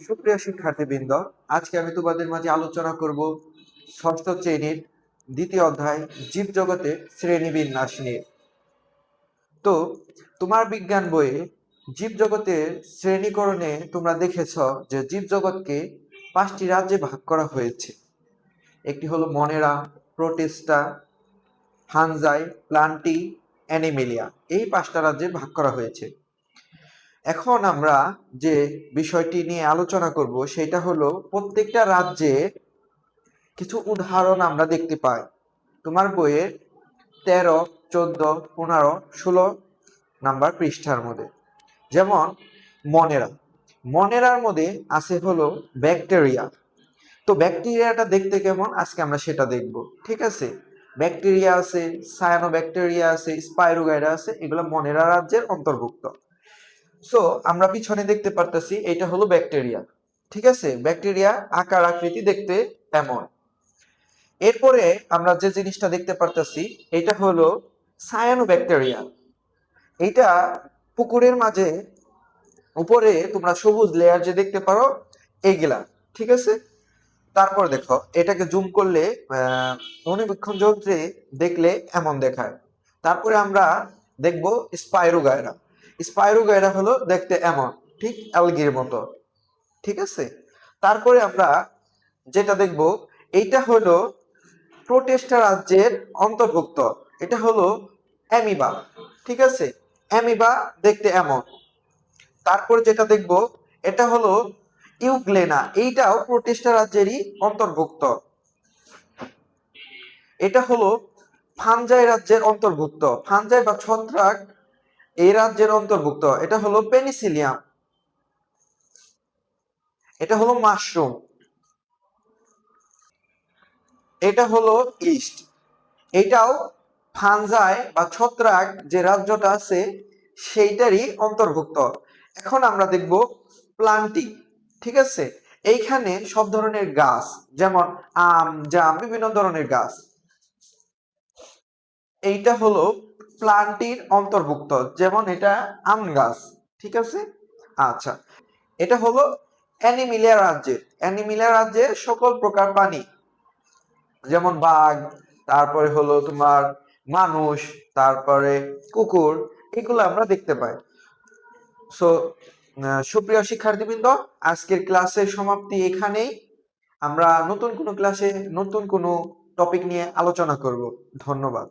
সুপ্রিয় শিক্ষার্থীবৃন্দ, আজকে আমি তোমাদের মাঝে আলোচনা করব ষষ্ঠ শ্রেণীর দ্বিতীয় অধ্যায় জীবজগতের শ্রেণীবিন্যাস নিয়ে। তো তোমার বিজ্ঞান বইয়ে জীবজগতের শ্রেণীকরণে তোমরা দেখেছ যে জীবজগৎকে 5টি রাজ্যে ভাগ করা হয়েছে। একটি হলো মনেরা, প্রোটিস্টা, ফানজাই, প্লান্টি, অ্যানিমেলিয়া। এই 5টা রাজ্যে ভাগ করা হয়েছে। এখন আমরা যে বিষয়টি নিয়ে আলোচনা করব সেটা হলো প্রত্যেকটা রাজ্যে কিছু উদাহরণ আমরা দেখতে পাই। তোমার বইয়ের 13, 14, 15, 16 নাম্বার পৃষ্ঠার মধ্যে। যেমন মনেরার মধ্যে আছে হলো ব্যাকটেরিয়া। তো ব্যাকটেরিয়াটা দেখতে কেমন আজকে আমরা সেটা দেখব, ঠিক আছে? ব্যাকটেরিয়া আছে, সায়ানোব্যাকটেরিয়া আছে, স্পাইরোগাইরা আছে, এগুলো মনেরা রাজ্যের অন্তর্ভুক্ত। সো আমরা পিছনে দেখতে পারতেছি এটা হলো ব্যাকটেরিয়া, ঠিক আছে? ব্যাকটেরিয়া আকার আকৃতি দেখতে এমন। এরপরে আমরা যে জিনিসটা দেখতে পারতেছি এটা হলো সায়ানোব্যাকটেরিয়া। এটা পুকুরের মাঝে উপরে তোমরা সবুজ লেয়ার যে দেখতে পারো এইগুলা, ঠিক আছে? তারপর দেখো এটাকে জুম করলে অণুবীক্ষণ যন্ত্রে দেখলে এমন দেখায়। তারপরে আমরা দেখব স্পাইরোগাইরা। স্পাইরোগাইরা হলো দেখতে এমন, ঠিক অ্যালগির মতো, ঠিক আছে? তারপরে আমরা যেটা দেখব এইটা হলো প্রোটিস্টা রাজ্যের অন্তর্ভুক্ত। এটা হলো অ্যামিবা, ঠিক আছে? অ্যামিবা দেখতে এমন। তারপর যেটা দেখব এটা হলো ইউগ্লেনা, এইটাও প্রোটিস্টা রাজ্যেরই অন্তর্ভুক্ত। এটা হলো ফানজাই রাজ্যের অন্তর্ভুক্ত। ফানজাই বা ছত্রাক এই রাজ্যের অন্তর্ভুক্ত। এটা হলো পেনিসিলিয়াম। এটা হলো মাশরুম। এটা হলো ইস্ট। এটাও ফানজাই বা ছত্রাক যে রাজ্যটা আছে সেইটারই অন্তর্ভুক্ত। এখন আমরা দেখব প্লান্টিং, ঠিক আছে? এইখানে সব ধরনের গাছ, যেমন আম, জাম, বিভিন্ন ধরনের গাছ, এইটা হলো প্লান্টির অন্তর্ভুক্ত। যেমন এটা আম গাছ, ঠিক আছে? আচ্ছা, এটা হলো অ্যানিমিলিয়া রাজ্যের। অ্যানিমিলিয়া রাজ্যে সকল প্রকার প্রাণী, যেমন বাঘ, তারপরে হলো তোমার মানুষ, তারপরে কুকুর, এগুলো আমরা দেখতে পাই। সো সুপ্রিয় শিক্ষার্থীবৃন্দ, আজকের ক্লাসের সমাপ্তি এখানেই। আমরা নতুন কোনো ক্লাসে নতুন কোনো টপিক নিয়ে আলোচনা করব। ধন্যবাদ।